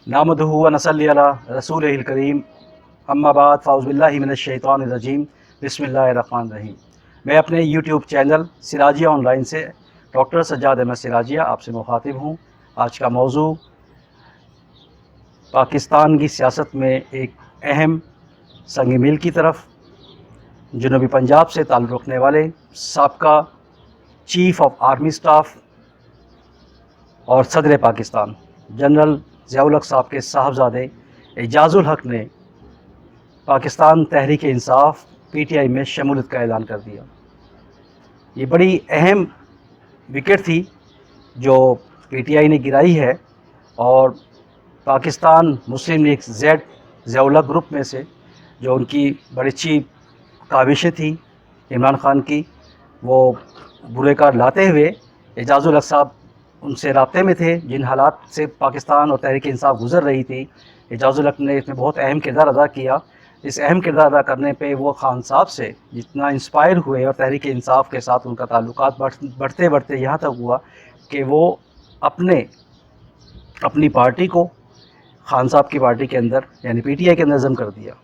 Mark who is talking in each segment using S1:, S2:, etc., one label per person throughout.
S1: नामदुहु व नसल्ली अला रसूलिहिल करीम अम्मा बाद फ़ाउज़ु बिल्लाहि मिनश शैतानिर रजीम बिस्मिल्लाहिर रहमानिर रहीम। मैं अपने यूट्यूब चैनल सिराजिया ऑनलाइन से डॉक्टर सज्जाद अहमद सिराजिया आपसे मुखातिब हूँ। आज का मौजू पाकिस्तान की सियासत में एक अहम संग मील की तरफ जनूबी पंजाब से ताल्लुक़ रखने वाले साबका चीफ़ ऑफ आर्मी स्टाफ और सदर पाकिस्तान जनरल ज़ियाउल हक़ साहब के साहबजादे एजाज़ुल हक़ ने पाकिस्तान तहरीक इंसाफ PTI में शमूलियत का ऐलान कर दिया। ये बड़ी अहम विकेट थी जो PTI ने गिराई है और पाकिस्तान मुस्लिम लीग ज़ेड ज़ियाउल हक़ ग्रुप में से जो उनकी बड़ी अच्छी काविशें थी इमरान ख़ान की, वो बुरे कार लाते हुए एजाज़ुल हक़ साहब उनसे राब्ते में थे। जिन हालात से पाकिस्तान और तहरीक इंसाफ गुज़र रही थी, एजाज़ुल हक़ ने इसमें बहुत अहम किरदार अदा किया। इस अहम किरदार अदा करने पे वो खान साहब से जितना इंस्पायर हुए और तहरीक इंसाफ के साथ उनका ताल्लुकात बढ़ते बढ़ते यहाँ तक हुआ कि वो अपनी पार्टी को खान साहब की पार्टी के अंदर यानी PTI के अंदर ज़म कर दिया।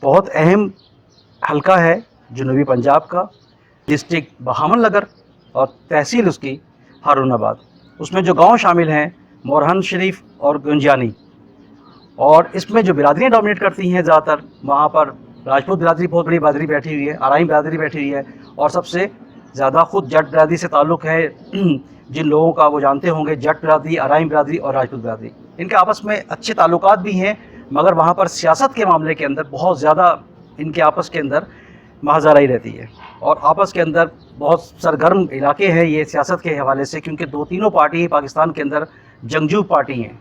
S1: बहुत अहम हल्का है जनूबी पंजाब का, डिस्ट्रिक्ट बहामन नगर और तहसील उसकी हारूनाबाद। उसमें जो गांव शामिल हैं मोरहन शरीफ और गुंजानी, और इसमें जो बिरादरियाँ डोमिनेट करती हैं ज़्यादातर, वहाँ पर राजपूत बिरादरी बहुत बड़ी बिरादरी बैठी हुई है, आराई बिरादरी बैठी हुई है, और सबसे ज़्यादा ख़ुद जट बिरादरी से ताल्लुक़ है। जिन लोगों का वो जानते होंगे, जट बिरादरी, आराई बिरादरी और राजपूत बिरादरी, इनके आपस में अच्छे ताल्लुकात भी हैं, मगर वहाँ पर सियासत के मामले के अंदर बहुत ज़्यादा इनके आपस के अंदर महाजराई रहती है और आपस के अंदर बहुत सरगर्म इलाके हैं ये सियासत के हवाले से, क्योंकि तीनों पार्टी पाकिस्तान के अंदर जंगजू पार्टी हैं,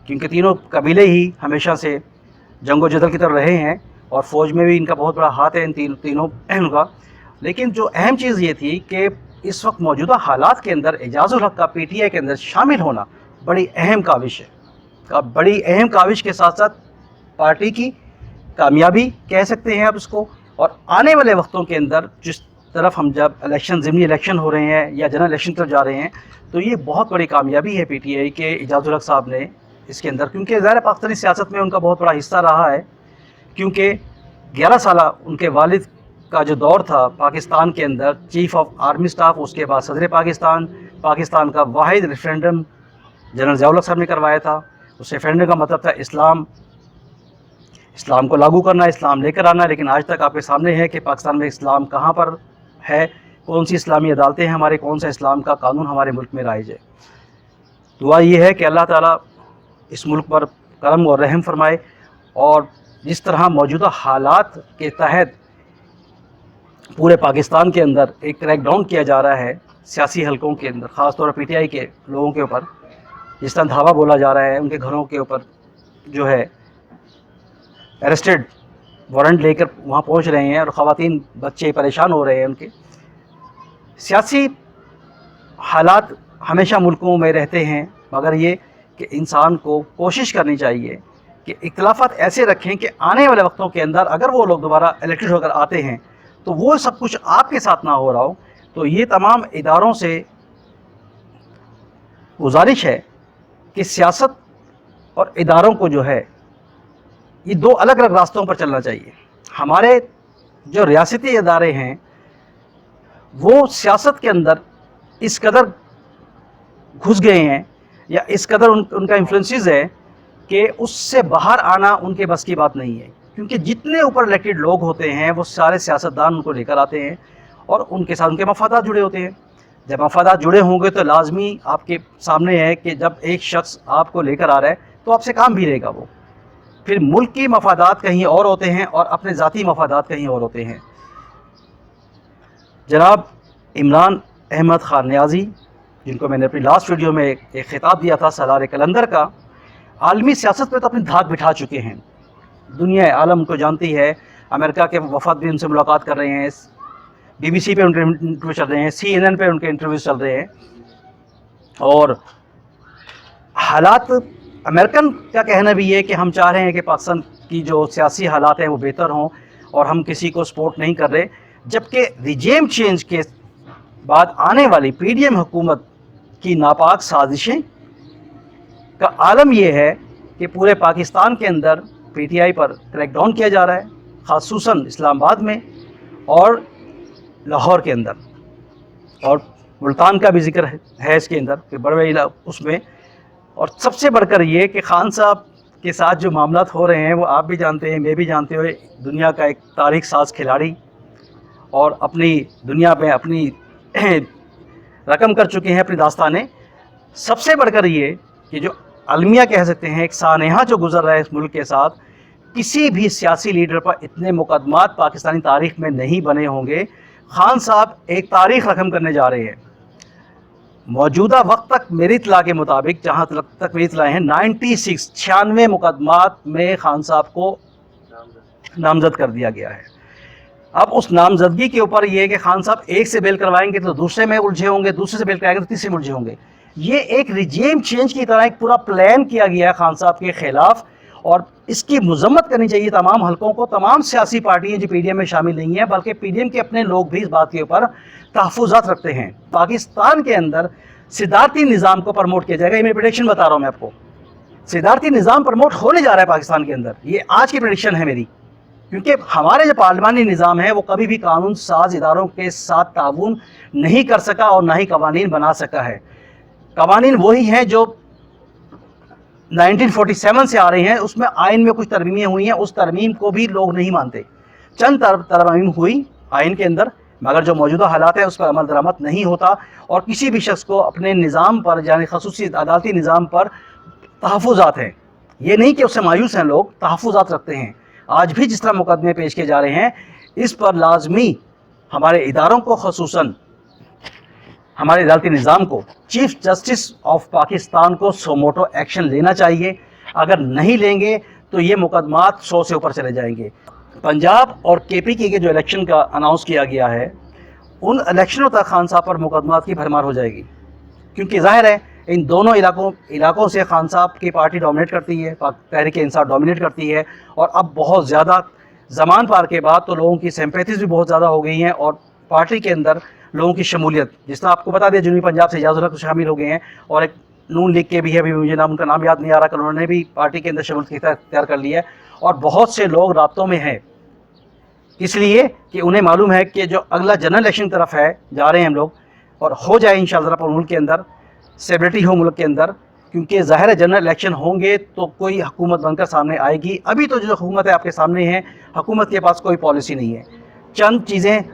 S1: क्योंकि तीनों कबीले ही हमेशा से जंगो जदल की तरफ रहे हैं और फ़ौज में भी इनका बहुत बड़ा हाथ है इन तीनों का। लेकिन जो अहम चीज़ ये थी कि इस वक्त मौजूदा हालात के अंदर एजाज़ुल हक़ का PTI के अंदर शामिल होना बड़ी अहम काविश है। बड़ी अहम काविश के साथ साथ पार्टी की कामयाबी कह सकते हैं आप इसको, और आने वाले वक्तों के अंदर जिस तरफ हम जब ज़िमनी इलेक्शन हो रहे हैं या जनरल इलेक्शन तरफ जा रहे हैं, तो ये बहुत बड़ी कामयाबी है PTI के एजाज़ुल हक़ साहब ने इसके अंदर, क्योंकि ज़ाहिर पाकिस्तानी सियासत में उनका बहुत बड़ा हिस्सा रहा है, क्योंकि 11 साल उनके वालिद का जो दौर था पाकिस्तान के अंदर चीफ़ ऑफ आर्मी स्टाफ, उसके बाद सदर पाकिस्तान का वाहिद रेफरेंडम जनरल ज़ियाउल हक़ साहब ने करवाया था। उस रेफरेंडम का मतलब था इस्लाम को लागू करना, इस्लाम लेकर आना। लेकिन आज तक आपके सामने है कि पाकिस्तान में इस्लाम कहाँ पर है, कौन सी इस्लामी अदालतें हैं हमारे, कौन सा इस्लाम का कानून हमारे मुल्क में राइज है। दुआ ये है कि अल्लाह ताला इस मुल्क पर करम और रहम फरमाए, और जिस तरह मौजूदा हालात के तहत पूरे पाकिस्तान के अंदर एक क्रैकडाउन किया जा रहा है सियासी हलकों के अंदर, ख़ास तौर पर PTI के लोगों के ऊपर, जिस तरह धावा बोला जा रहा है, उनके घरों के ऊपर जो है अरेस्टेड वारंट लेकर वहाँ पहुँच रहे हैं और ख़वातीन बच्चे परेशान हो रहे हैं। उनके सियासी हालात हमेशा मुल्कों में रहते हैं, मगर ये कि इंसान को कोशिश करनी चाहिए कि इख्तिलाफ़ात ऐसे रखें कि आने वाले वक्तों के अंदर अगर वो लोग दोबारा इलेक्टेड होकर आते हैं तो वो सब कुछ आपके साथ ना हो रहा हो। तो ये तमाम इदारों से गुजारिश है कि सियासत और इदारों को जो है ये दो अलग अलग रास्तों पर चलना चाहिए। हमारे जो रियासती इदारे हैं वो सियासत के अंदर इस कदर घुस गए हैं या इस कदर उनका इन्फ्लुएंसेस है कि उससे बाहर आना उनके बस की बात नहीं है, क्योंकि जितने ऊपर इलेक्टेड लोग होते हैं वो सारे सियासतदान उनको लेकर आते हैं और उनके साथ उनके मफादात जुड़े होते हैं। जब मफादात जुड़े होंगे तो लाजमी आपके सामने है कि जब एक शख्स आपको लेकर आ रहा है तो आपसे काम भी लेगा वो। फिर मुल्क की मफादात कहीं और होते हैं और अपने ज़ाती मफादात कहीं और होते हैं। जनाब इमरान अहमद खान नियाज़ी, जिनको मैंने अपनी लास्ट वीडियो में एक खिताब दिया था सालार कलंदर का, आलमी सियासत में तो अपनी धाक बिठा चुके हैं। दुनिया आलम को जानती है, अमेरिका के वफद भी उनसे मुलाकात कर रहे हैं, BBC पे उनके इंटरव्यू चल रहे हैं, CNN पे उनके इंटरव्यू चल रहे हैं, और हालात अमेरिकन का कहना भी है कि हम चाह रहे हैं कि पाकिस्तान की जो सियासी हालात हैं वो बेहतर हों और हम किसी को सपोर्ट नहीं कर रहे, जबकि रिजेम चेंज के बाद आने वाली PDM हुकूमत की नापाक साजिशें کا आलम ये है कि पूरे पाकिस्तान के अंदर पीटीआई पर क्रैक डाउन किया जा रहा है, ख़ासूसन इस्लामाबाद में और लाहौर के अंदर, और मुल्तान का भी जिक्र है इसके अंदर कि बड़े उसमें। और सबसे बढ़कर ये कि खान साहब के साथ जो मामलात हो रहे हैं वो आप भी जानते हैं, मैं भी जानते हुए, दुनिया का एक तारीख साज खिलाड़ी और अपनी दुनिया में अपनी रकम कर चुके हैं अपनी दास्तानें। सबसे बढ़कर ये कि जो अलमिया कह सकते हैं, एक सानेहा जो गुजर रहा है इस मुल्क के साथ, किसी भी सियासी लीडर पर इतने मुकदमात पाकिस्तानी तारीख में नहीं बने होंगे। खान साहब एक तारीख रकम करने जा रहे हैं। मौजूदा वक्त तक मेरी इतला के मुताबिक, जहाँ तक मेरी इतला है, 96 मुकदमात में खान साहब को नामजद कर दिया गया है। अब उस नामजदगी के ऊपर ये है कि खान साहब एक से बेल करवाएंगे तो दूसरे में उलझे होंगे, दूसरे से बेल कराएंगे तो तीसरे में उलझे होंगे। ये एक रिजीम चेंज की तरह एक पूरा प्लान किया गया है खान साहब के खिलाफ, और इसकी मजम्मत करनी चाहिए तमाम हलकों को। तमाम सियासी पार्टियां जो पीडीएम में शामिल नहीं है, बल्कि पीडीएम के अपने लोग भी इस बात के ऊपर तहफ़्फ़ुज़ात रखते हैं। पाकिस्तान के अंदर सिद्धार्थी निज़ाम को प्रमोट किया जाएगा। ये मेरी प्रेडिक्शन बता रहा हूँ मैं आपको। सिद्धार्थी निज़ाम प्रमोट होने जा रहा है पाकिस्तान के अंदर, ये आज की प्रेडिक्शन है मेरी। क्योंकि हमारे जो पार्लिमानी निज़ाम है वो कभी भी कानून साज इदारों के साथ ताउन नहीं कर सका और ना ही कवानीन बना सका है। कवानीन वही हैं जो 1947 से आ रही हैं, उसमें आइन में कुछ तरमीमें हुई हैं, उस तरमीम को भी लोग नहीं मानते। चंद तरमीम हुई आइन के अंदर, मगर जो मौजूदा हालात है उस पर अमल दरामद नहीं होता, और किसी भी शख्स को अपने निज़ाम पर, यानी ख़ुसूसी अदालती निज़ाम पर तहफ़्फ़ुज़ात हैं। ये नहीं कि उससे मायूस हैं लोग, तहफ़्फ़ुज़ात रखते हैं। आज भी जिस तरह मुकदमे पेश किए जा रहे हैं, इस पर लाजमी हमारे इदारों को, ख़ुसूसन हमारे अदालती निज़ाम को, चीफ जस्टिस ऑफ पाकिस्तान को सोमोटो एक्शन लेना चाहिए। अगर नहीं लेंगे तो ये मुकदमात 100 से ऊपर चले जाएंगे। पंजाब और केपी के जो इलेक्शन का अनाउंस किया गया है, उन इलेक्शनों तक खान साहब पर मुकदमात की भरमार हो जाएगी, क्योंकि जाहिर है इन दोनों इलाकों से खान साहब की पार्टी डोमिनेट करती है, तहरीक इंसाफ डोमिनेट करती है, और अब बहुत ज़्यादा ज़मान पार के बाद तो लोगों की सिंपैथीज़ भी बहुत ज़्यादा हो गई हैं, और पार्टी के अंदर लोगों की शमूलियत, जिस तरह आपको बता दिया जनूबी पंजाब से इजाज़ उल हक शामिल हो गए हैं, और एक नून लीग के भी है, अभी मुझे उनका नाम याद नहीं आ रहा, कि उन्होंने भी पार्टी के अंदर शमूलियत इख्तियार कर लिया है, और बहुत से लोग राब्तों में हैं, इसलिए कि उन्हें मालूम है कि जो अगला जनरल इलेक्शन की तरफ है जा रहे हैं हम लोग, और हो जाए इंशाअल्लाह मुल्क के अंदर स्टेबिलिटी हो मुल्क के अंदर, क्योंकि ज़ाहिर है जनरल इलेक्शन होंगे तो कोई हुकूमत बनकर सामने आएगी। अभी तो जो हुकूमत है आपके सामने है, हुकूमत के पास कोई पॉलिसी नहीं है। चंद चीज़ें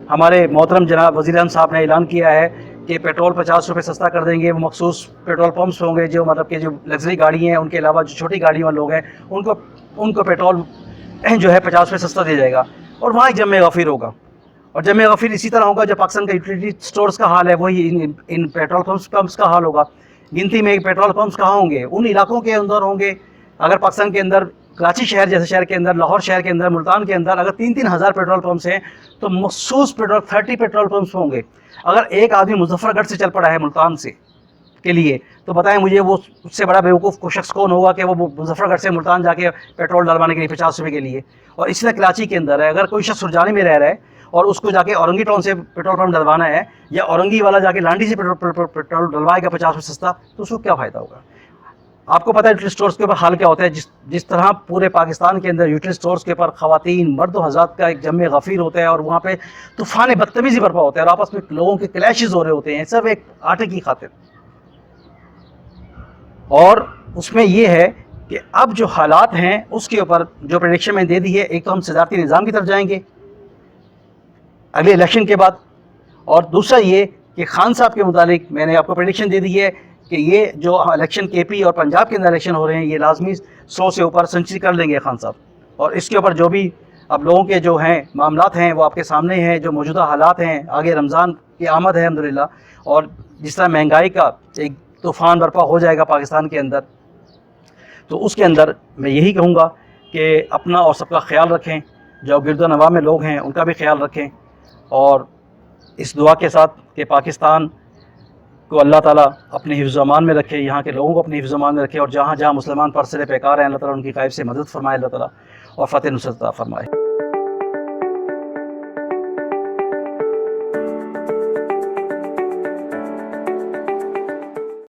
S1: हमारे मोहतरम जनाब वज़ीर-ए-आज़म साहब ने ऐलान किया है कि पेट्रोल 50 रुपये सस्ता कर देंगे, वो मखसूस पेट्रोल पंप्स होंगे जो मतलब कि जो लग्जरी गाड़ी हैं, उनके अलावा जो छोटी गाड़ियों वाले लोग हैं उनको पेट्रोल जो है 50 रुपये सस्ता दिया जाएगा, और वहाँ एक जमे गफ़ीर होगा। और जमे गफ़ीर इसी तरह होगा जो पाकिस्तान का यूटिलिटी स्टोर्स का हाल है, वही इन पेट्रोल पंप्स का हाल होगा। गिनती में पेट्रोल पंप्स कहाँ होंगे? उन इलाकों के अंदर होंगे। अगर पाकिस्तान के अंदर कराची शहर जैसे शहर के अंदर, लाहौर शहर के अंदर, मुल्तान के अंदर अगर 3-3 हज़ार पेट्रोल पंप्स हैं तो मखसूस 30 पेट्रोल पंप्स होंगे। अगर एक आदमी मुजफ्फरगढ़ से चल पड़ा है मुल्तान से के लिए, तो बताएं मुझे वो उससे बड़ा बेवकूफ़ को शख्स कौन होगा कि वो मुजफ्फरगढ़ से मुल्तान जाके पेट्रोल डलवाने के लिए 50 रुपये के लिए। और इसलिए कराची के अंदर है, अगर कोई शख्स सुरजानी में रह रहा है और उसको जाके औरंगी टाउन से पेट्रोल पंप डलवाना है, या औरंगी वाला जाके लांडी से पेट्रोल डलवाएगा 50 रुपये सस्ता, तो उसको क्या फ़ायदा होगा? आपको पता है यूटिलिटी स्टोर्स के ऊपर हाल क्या होता है। जिस तरह पूरे पाकिस्तान के अंदर यूटिलिटी स्टोर्स के ऊपर ख़वातीन, मर्द और हज़रात का एक जमे गफ़ीर होता है, और वहाँ पे तूफ़ान बदतमीज़ी बर्पा होता है, और आपस में लोगों के क्लैशेज़ हो रहे होते हैं, सब एक आटे की खातिर। और उसमें ये है कि अब जो हालात हैं उसके ऊपर जो प्रेडिक्शन मैंने दे दी है, एक तो हम सदारती निज़ाम की तरफ जाएंगे अगले इलेक्शन के बाद, और दूसरा ये कि खान साहब के मुतालिक मैंने आपको प्रेडिक्शन दे दी है कि ये जो इलेक्शन केपी और पंजाब के अंदर इलेक्शन हो रहे हैं, ये लाजमी 100 से ऊपर सेंचुरी कर लेंगे खान साहब। और इसके ऊपर जो भी अब लोगों के जो हैं मामलात हैं वो आपके सामने हैं, जो मौजूदा हालात हैं, आगे रमज़ान की आमद है अल्हम्दुलिल्लाह, और जिस तरह महंगाई का एक तूफ़ान बर्पा हो जाएगा पाकिस्तान के अंदर, तो उसके अंदर मैं यही कहूँगा कि अपना और सबका ख्याल रखें, जो गिरदो नवाह में लोग हैं उनका भी ख्याल रखें, और इस दुआ के साथ कि पाकिस्तान को अल्लाह ताला अपने हिफ्ज़-ओ-अमान में रखे, यहाँ के लोगों को अपने हिफ्ज़-ओ-अमान में रखे, और जहाँ जहाँ मुसलमान परसरे पैकार हैं अल्लाह ताला उनकी गायब से मदद फरमाए, अल्लाह ताला और फ़तह नुसरत अता फरमाए।